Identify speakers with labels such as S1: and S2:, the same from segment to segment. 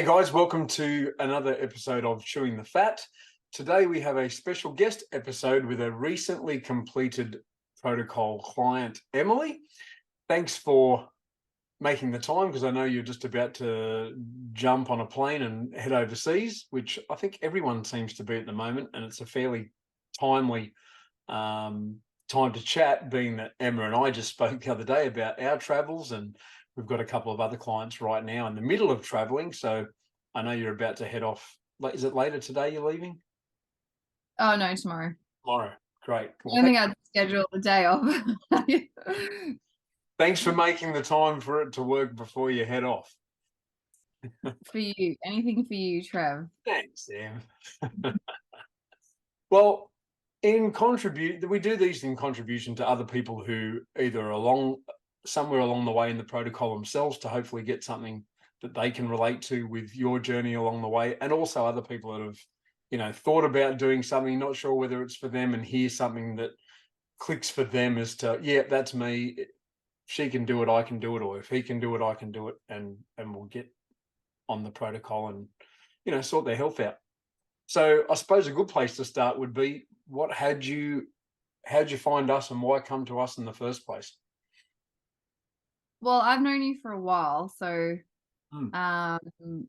S1: Hey guys, welcome to another episode of Chewing the Fat. Today we have a special guest episode with a recently completed protocol client, Emily. Thanks for making the time because I know you're just about to jump on a plane and head overseas, which I think everyone seems to be at the moment, and it's a fairly timely time to chat, being that Emma and I just spoke the other day about our travels, and we've got a couple of other clients right now in the middle of traveling. So I know you're about to head off. Is it later today you're leaving?
S2: Oh no, tomorrow.
S1: Tomorrow. Great.
S2: I
S1: Well,
S2: don't think I'd schedule the day off.
S1: thanks for making the time for it to work before you head off.
S2: For you, anything for you, Trev.
S1: Thanks, Em. Well, we do these in contribution to other people who either are somewhere along the way in the protocol themselves to hopefully get something that they can relate to with your journey along the way, and also other people that have, thought about doing something, not sure whether it's for them, and hear something that clicks for them as to, yeah, that's me. She can do it, I can do it, or if he can do it, I can do it, and we'll get on the protocol and sort their health out. So I suppose a good place to start would be, how'd you find us and why come to us in the first place?
S2: Well, I've known you for a while, so
S1: Mm.
S2: um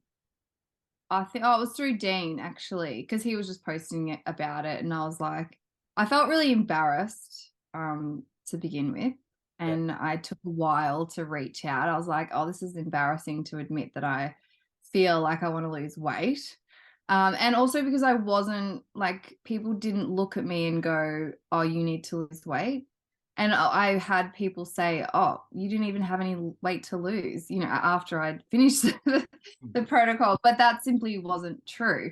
S2: I think it was through Dean actually, because he was just posting it about it, and I was like, I felt really embarrassed to begin with,
S1: Yeah.
S2: and I took a while to reach out. I was like, oh, this is embarrassing to admit that I feel like I want to lose weight. And also because I wasn't like, people didn't look at me and go, oh, you need to lose weight. And I had people say, oh, you didn't even have any weight to lose, after I'd finished the protocol, but that simply wasn't true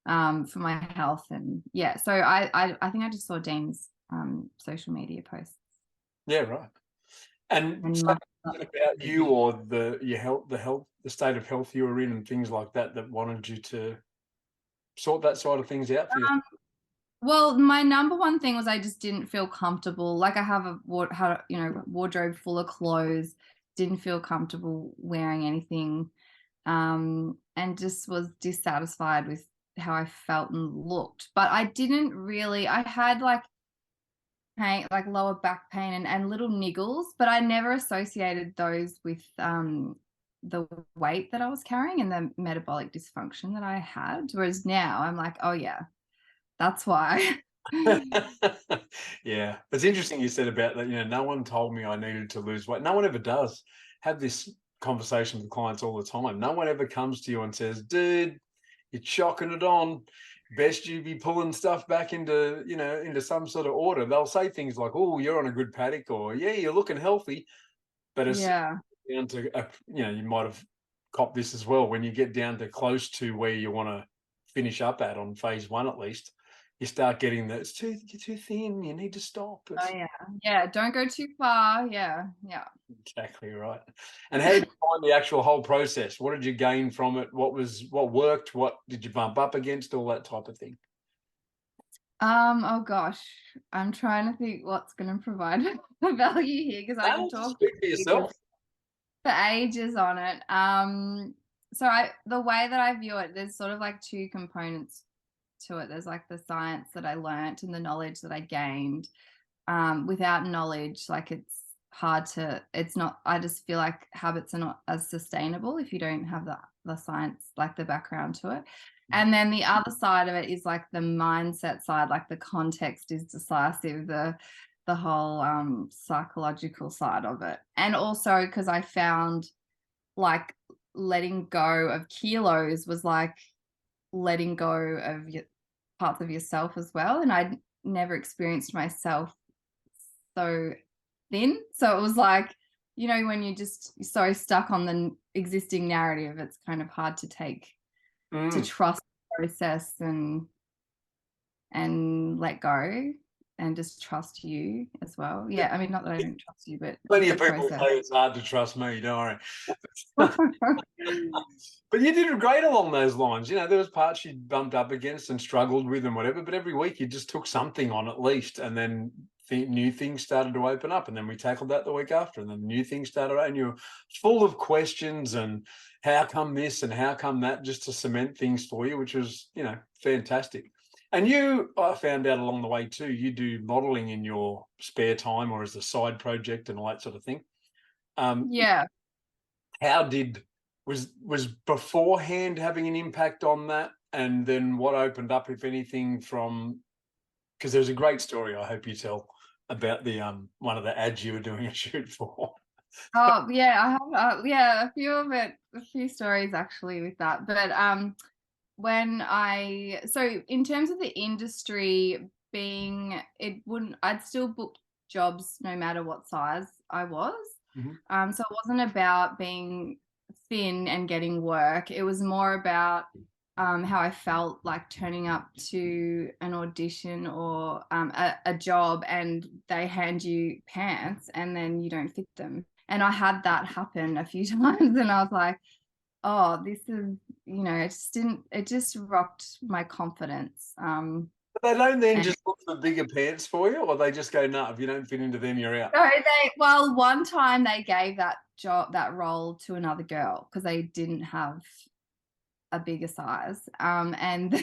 S2: for my health. And yeah, so I think I just saw Dean's social media posts.
S1: Yeah, right. And
S2: And
S1: so
S2: my,
S1: was it about you or the state of health you were in and things like that that wanted you to sort that side of things out for you?
S2: um, well, my number one thing was I just didn't feel comfortable. Like I have wardrobe full of clothes, didn't feel comfortable wearing anything, and just was dissatisfied with how I felt and looked. But I didn't really. I had like pain, like lower back pain and little niggles, but I never associated those with the weight that I was carrying and the metabolic dysfunction that I had. Whereas now I'm like, oh yeah, that's why.
S1: Yeah, it's interesting you said about that. No one told me I needed to lose weight. No one ever does. Have this conversation with clients all the time. No one ever comes to you and says, dude, you're chocking it on. Best you be pulling stuff back into some sort of order. They'll say things like, oh, you're on a good paddock, or yeah, you're looking healthy. But it's
S2: Yeah.
S1: down to, you might have copped this as well. When you get down to close to where you want to finish up at on phase one, at least, you start getting that you're too thin. You need to stop.
S2: Oh
S1: It's
S2: yeah. Yeah. Don't go too far. Yeah. Yeah.
S1: exactly right. And how did you find the actual whole process? What did you gain from it? What worked? What did you bump up against? All that type of thing.
S2: Oh gosh. I'm trying to think what's gonna provide value here because I could
S1: No, just
S2: talk
S1: speak for yourself.
S2: for ages on it. So the way that I view it, there's sort of like two components to it. There's like the science that I learnt and the knowledge that I gained. Without knowledge, like it's not, I just feel like habits are not as sustainable if you don't have the science, like the background to it. And then the other side of it is like the mindset side, like the context is decisive, the whole psychological side of it. And also because I found like letting go of kilos was like letting go of parts of yourself as well. And I'd never experienced myself so thin. So it was like, when you're just so stuck on the existing narrative, it's kind of hard to
S1: Mm.
S2: trust the process and let go. and just trust you as well. Yeah, I mean, not that I don't trust you, but
S1: Plenty
S2: the
S1: of people
S2: process.
S1: say it's hard to trust me, don't worry. But you did great along those lines. You know, there was parts you bumped up against and struggled with and whatever, but every week you just took something on at least, and then new things started to open up, and then we tackled that the week after, and then new things started, and you were full of questions and how come this and how come that, just to cement things for you, which was, you know, fantastic. And you, I found out along the way too, you do modeling in your spare time or as a side project and all that sort of thing.
S2: Yeah.
S1: How did was beforehand having an impact on that, and then what opened up, if anything, from, because there's a great story I hope you tell about the one of the ads you were doing a shoot for.
S2: Oh yeah, I have yeah, a few stories actually with that. But so in terms of the industry being, I'd still book jobs no matter what size I was. So it wasn't about being thin and getting work. It was more about how I felt like turning up to an audition or a job, and they hand you pants and then you don't fit them. And I had that happen a few times, and I was like, oh, this is, it just rocked my confidence.
S1: But they don't then
S2: And
S1: just look for bigger pants for you, or they just go, no, if you don't fit into them, you're out.
S2: so one time they gave that role to another girl because they didn't have a bigger size. And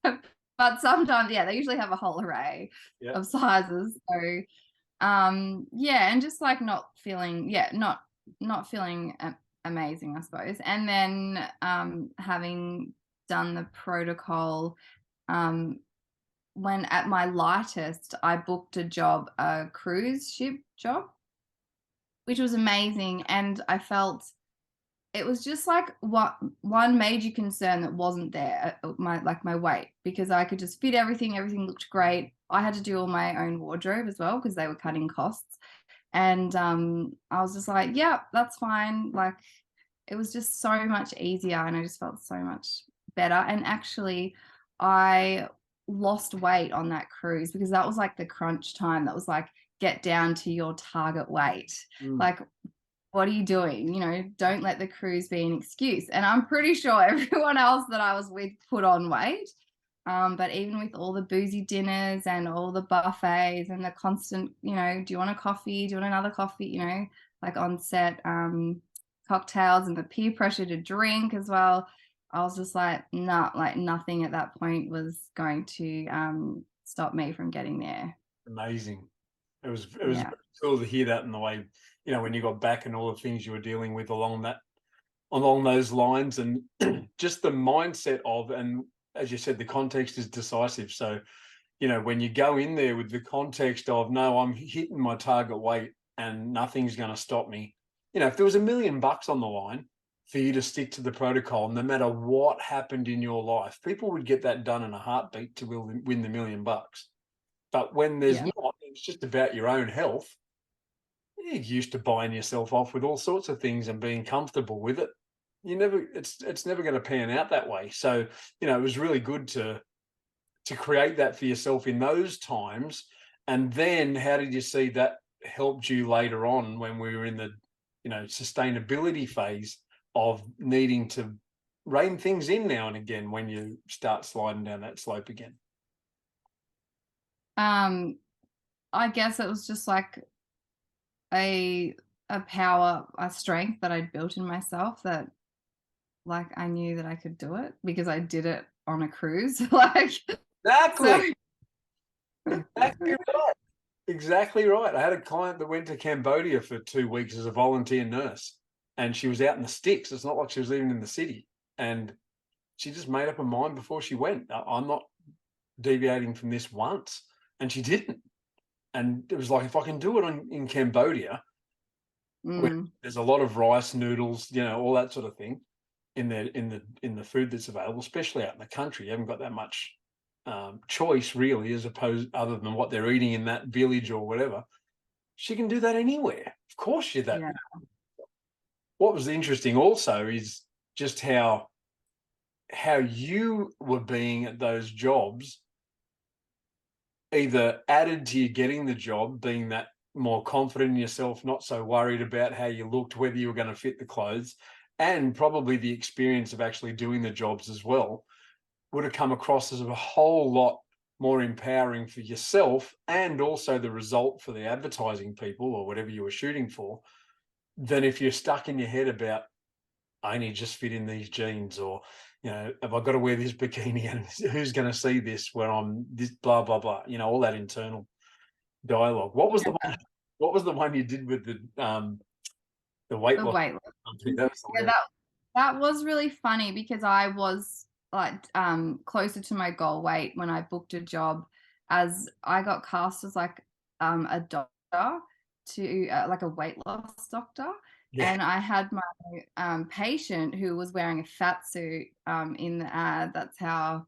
S2: but sometimes, yeah, they usually have a whole array of sizes. So, yeah, and just like not feeling amazing, I suppose. And then, having done the protocol, when at my lightest, I booked a cruise ship job, which was amazing. And I felt it was just like one major concern that wasn't there, my weight, because I could just fit everything. Everything looked great. I had to do all my own wardrobe as well because they were cutting costs. And I was just like, yeah, that's fine. Like, it was just so much easier, and I just felt so much better. And actually, I lost weight on that cruise because that was like the crunch time. That was like, get down to your target weight. Like, what are you doing? Don't let the cruise be an excuse. And I'm pretty sure everyone else that I was with put on weight. But even with all the boozy dinners and all the buffets and the constant, do you want a coffee? Do you want another coffee? Like on set, cocktails and the peer pressure to drink as well. I was just like, nah, like nothing at that point was going to stop me from getting there.
S1: Amazing. It was
S2: Yeah.
S1: cool to hear that, in the way, when you got back and all the things you were dealing with along those lines, and just the mindset of, and as you said, the context is decisive. So, when you go in there with the context of, no, I'm hitting my target weight and nothing's going to stop me. If there was $1 million on the line for you to stick to the protocol, no matter what happened in your life, people would get that done in a heartbeat to win the $1 million. But when there's not, it's just about your own health. You're used to buying yourself off with all sorts of things and being comfortable with it. It's never going to pan out that way. So, it was really good to create that for yourself in those times. And then how did you see that helped you later on when we were in the, sustainability phase of needing to rein things in now and again when you start sliding down that slope again?
S2: I guess it was just like a strength that I'd built in myself, that like I knew that I could do it because I did it on a cruise. Like,
S1: Exactly.
S2: so.
S1: Exactly right. Exactly right. I had a client that went to Cambodia for 2 weeks as a volunteer nurse, and she was out in the sticks. It's not like she was even in the city. And she just made up her mind before she went, I'm not deviating from this once. And she didn't. And it was like, if I can do it in Cambodia, where there's a lot of rice noodles, all that sort of thing in the food that's available, especially out in the country, you haven't got that much choice really, as opposed, other than what they're eating in that village or whatever. She can do that anywhere. Of course, she that.
S2: Yeah.
S1: What was interesting also is just how you were being at those jobs, either added to you getting the job, being that more confident in yourself, not so worried about how you looked, whether you were going to fit the clothes, and probably the experience of actually doing the jobs as well, would have come across as a whole lot more empowering for yourself, and also the result for the advertising people or whatever you were shooting for, than if you're stuck in your head about, I only just fit in these jeans, or, you know, have I got to wear this bikini, and who's going to see this where I'm this, blah, blah, blah, you know, all that internal dialogue. What was the one you did with the weight
S2: The
S1: loss
S2: weight loss.
S1: company? That was
S2: Yeah,
S1: hilarious.
S2: that was really funny because I was like closer to my goal weight when I booked a job, as I got cast as like a doctor, to like a weight loss doctor.
S1: Yeah.
S2: And I had my patient who was wearing a fat suit in the ad. That's how,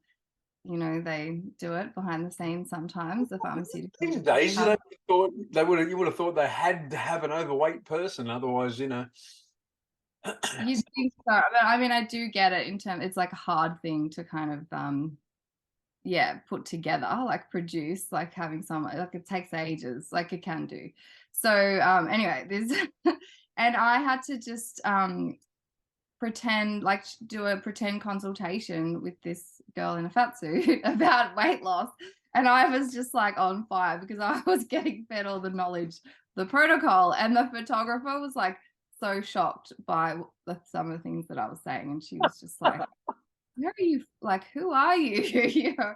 S2: you know, they do it behind the scenes sometimes, the
S1: These
S2: pharmaceutical
S1: days, you
S2: have.
S1: know, you would have thought they had to have an overweight person, otherwise, you know.
S2: You think so? But I mean, I do get it in terms. It's like a hard thing to kind of yeah, put together, like produce, like having someone, like it takes ages, like it can do. So anyway, this and I had to just pretend, like do a pretend consultation with this girl in a fat suit about weight loss. And I was just like on fire because I was getting fed all the knowledge, the protocol, and the photographer was like so shocked by some of the things that I was saying. And she was just like, where are you? Like, who are you? You're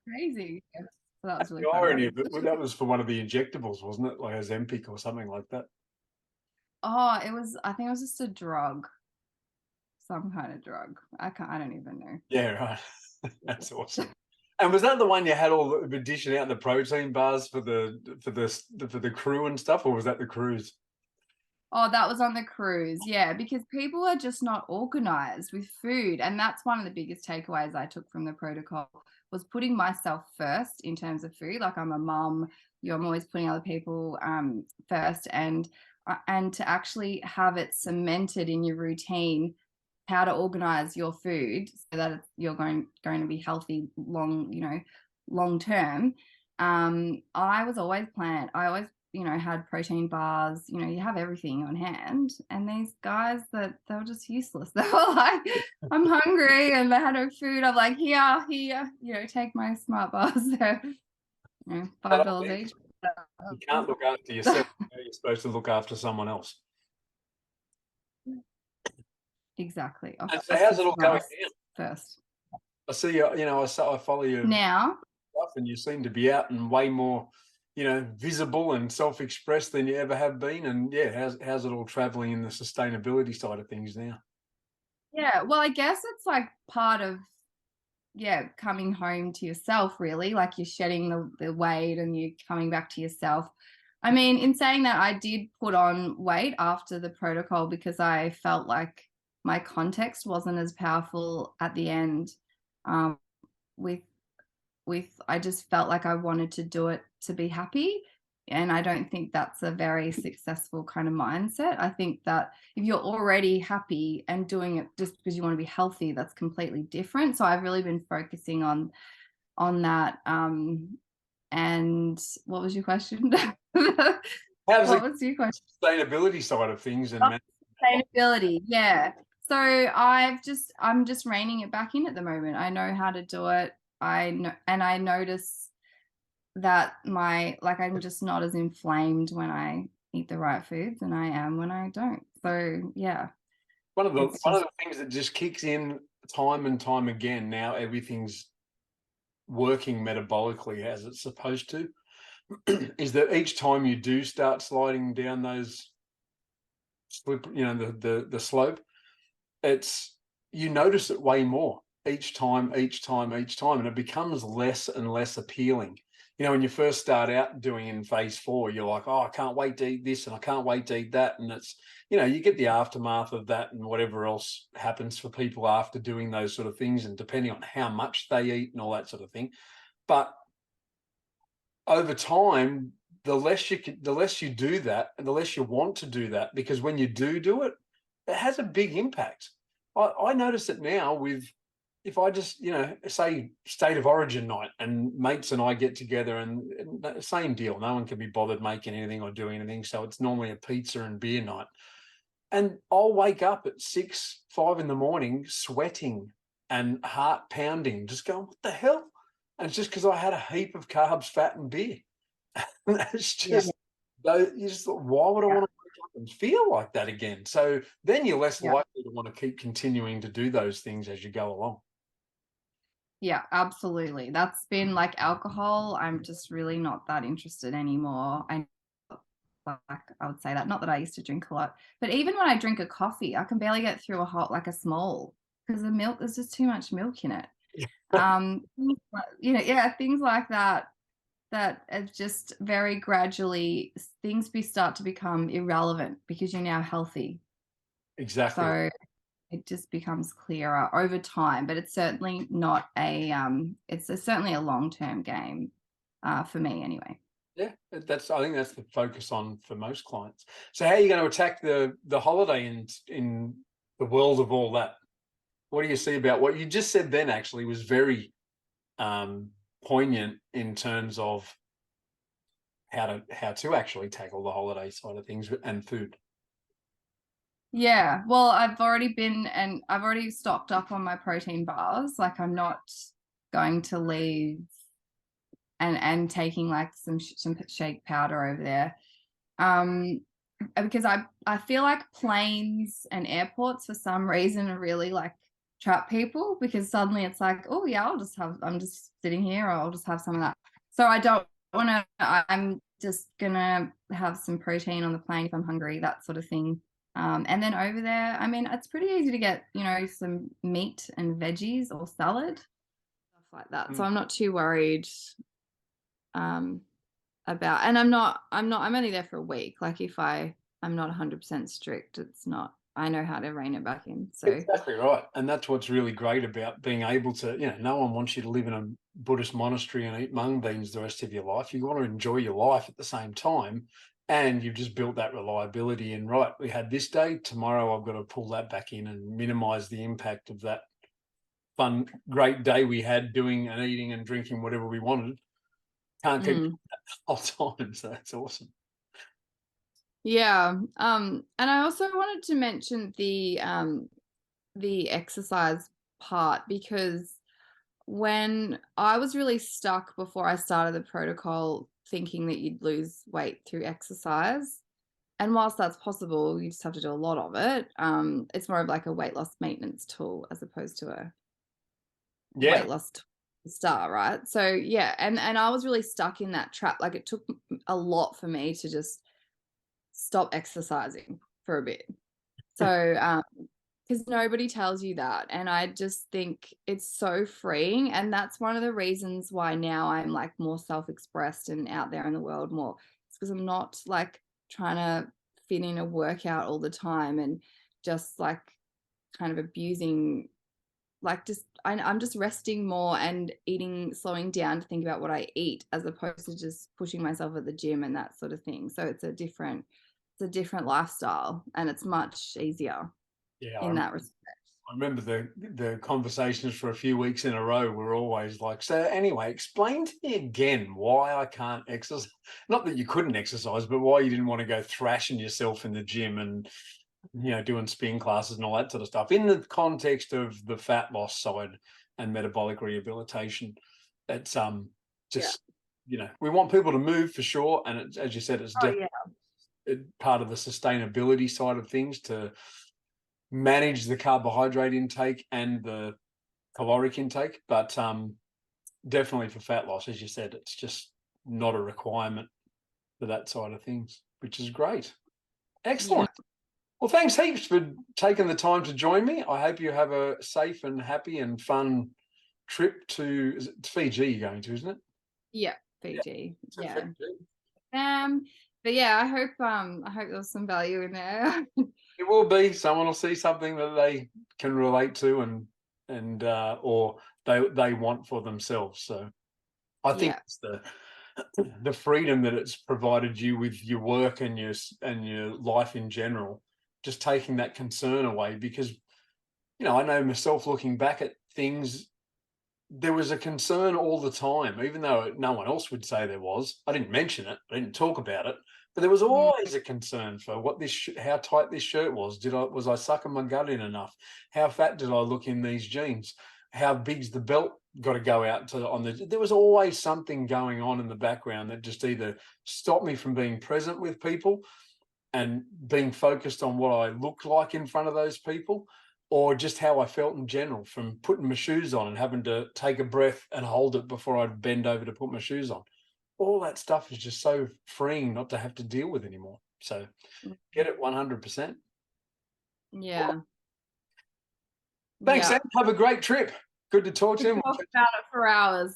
S2: crazy. So that was really
S1: The
S2: funny.
S1: irony of it, well, that was for one of the injectables, wasn't it? Like Ozempic or something like that.
S2: Oh, I think it was just a drug, some kind of drug. I don't even know.
S1: Yeah, right. That's awesome. And was that the one you had all the dishing out the protein bars for the crew and stuff, or was that the cruise?
S2: Oh, that was on the cruise. Yeah, because people are just not organized with food. And that's one of the biggest takeaways I took from the protocol, was putting myself first in terms of food. Like, I'm a mum, I'm always putting other people first, and to actually have it cemented in your routine how to organize your food so that you're going to be healthy long term. I was always planned. I always, had protein bars, you have everything on hand. And these guys, that they were just useless. They were like, I'm hungry, and they had no food. I'm like, here, take my smart bars. They're,
S1: But I
S2: $5
S1: think
S2: each.
S1: you can't look after yourself. You're supposed to look after someone else.
S2: Exactly.
S1: And so how's it all going now?
S2: First.
S1: I see you, I follow you
S2: Now,
S1: stuff, and you seem to be out and way more, visible and self-expressed than you ever have been. And yeah, how's it all traveling in the sustainability side of things now?
S2: yeah, well, I guess it's like part of, coming home to yourself, really. Like, you're shedding the weight and you're coming back to yourself. I mean, in saying that, I did put on weight after the protocol because I felt like my context wasn't as powerful at the end. With I just felt like I wanted to do it to be happy. And I don't think that's a very successful kind of mindset. I think that if you're already happy and doing it just because you want to be healthy, that's completely different. So I've really been focusing on that. And what was your question?
S1: How's
S2: What
S1: the
S2: was your question?
S1: sustainability side of things and
S2: Oh, sustainability, yeah. So I'm just reining it back in at the moment. I know how to do it. I know, and I notice that I'm just not as inflamed when I eat the right foods than I am when I don't. So yeah,
S1: one of the
S2: it's
S1: one of
S2: just
S1: the things that just kicks in time and time again, now everything's working metabolically as it's supposed to, is that each time you do start sliding down those slip, the slope, it's, you notice it way more each time, and it becomes less and less appealing. When you first start out doing in phase 4, you're like, oh, I can't wait to eat this and I can't wait to eat that. And it's, you get the aftermath of that and whatever else happens for people after doing those sort of things, and depending on how much they eat and all that sort of thing. But over time, the less you do that, and the less you want to do that, because when you do it, it has a big impact. I notice it now with, if I just, say state of origin night and mates and I get together and the same deal, no one can be bothered making anything or doing anything. So it's normally a pizza and beer night. And I'll wake up at 6, 5 in the morning, sweating and heart pounding, just going, what the hell? And it's just because I had a heap of carbs, fat, and beer. It's just, you just thought, why would I want to wake up and feel like that again? So then you're less likely to want to keep continuing to do those things as you go along.
S2: Yeah, absolutely. That's been like alcohol. I'm just really not that interested anymore. I would say that, not that I used to drink a lot, but even when I drink a coffee, I can barely get through a small, because the milk, there's just too much milk in it. Things like that have just very gradually, start to become irrelevant because you're now healthy.
S1: Exactly.
S2: So it just becomes clearer over time, but it's certainly not certainly a long-term game, for me anyway.
S1: Yeah, I think that's the focus on for most clients. So how are you going to attack the holiday in the world of all that? What do you see about what you just said then actually was very poignant in terms of how to actually tackle the holiday side of things and food.
S2: Yeah, well, I've already stocked up on my protein bars. Like, I'm not going to leave and taking like some shake powder over there. Because I feel like planes and airports for some reason are really like trap people, because suddenly it's like, oh yeah, I'm just sitting here, or I'll just have some of that. So I don't want to, I'm just gonna have some protein on the plane if I'm hungry, that sort of thing. And then over there, I mean, it's pretty easy to get, some meat and veggies or salad, stuff like that. So I'm not too worried about, and I'm only there for a week. Like, if I'm not 100% strict, it's not, I know how to rein it back in. So
S1: exactly right. And that's what's really great about being able to, no one wants you to live in a Buddhist monastery and eat mung beans the rest of your life. You want to enjoy your life at the same time. And you've just built that reliability. And right, we had this day, tomorrow I've got to pull that back in and minimize the impact of that fun, great day we had doing and eating and drinking whatever we wanted. Can't keep that the whole time. So that's awesome.
S2: Yeah. And I also wanted to mention the exercise part, because when I was really stuck before I started the protocol, thinking that you'd lose weight through exercise, and whilst that's possible, you just have to do a lot of it. It's more of like a weight loss maintenance tool as opposed to a weight loss start, right? So yeah, and I was really stuck in that trap. Like, it took a lot for me to just stop exercising for a bit. So because nobody tells you that, and I just think it's so freeing. And that's one of the reasons why now I'm like more self-expressed and out there in the world more. It's because I'm not like trying to fit in a workout all the time and just like kind of abusing, like, I'm just resting more and eating, slowing down to think about what I eat, as opposed to just pushing myself at the gym and that sort of thing. So it's a different lifestyle, and it's much easier in that respect.
S1: I remember the conversations for a few weeks in a row were always like, so anyway, explain to me again why I can't exercise. Not that you couldn't exercise, but why you didn't want to go thrashing yourself in the gym and, doing spin classes and all that sort of stuff in the context of the fat loss side and metabolic rehabilitation. That's just, we want people to move for sure. And it's, as you said, it's definitely part of the sustainability side of things, to manage the carbohydrate intake and the caloric intake, but definitely for fat loss, as you said, it's just not a requirement for that side of things, which is great. Excellent. Yeah. Well, thanks heaps for taking the time to join me. I hope you have a safe and happy and fun trip to Fiji you're going to, isn't it?
S2: Yeah, Fiji. Yeah. Fiji. But yeah, I hope there was some value in there.
S1: It will be. Someone will see something that they can relate to and or they want for themselves. So I think it's the freedom that it's provided you with your work and your life in general, just taking that concern away. Because I know myself, looking back at things, there was a concern all the time, even though no one else would say there was. I didn't mention it, I didn't talk about it, but there was
S2: Mm.
S1: always a concern for what how tight this shirt was. Was I sucking my gut in enough? How fat did I look in these jeans? How big's the belt got to go out to on the? There was always something going on in the background that just either stopped me from being present with people and being focused on what I looked like in front of those people, or just how I felt in general from putting my shoes on and having to take a breath and hold it before I'd bend over to put my shoes on. All that stuff is just so freeing not to have to deal with anymore. So get it 100%.
S2: Yeah.
S1: Thanks,
S2: Yeah.
S1: Sam. Have a great trip. Good to talk to
S2: Could
S1: you.
S2: talk about it for hours.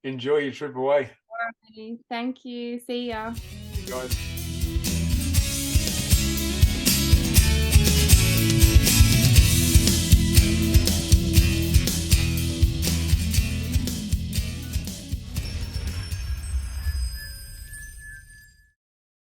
S1: Enjoy your trip away.
S2: Alrighty. Thank you. See ya.
S1: Guys.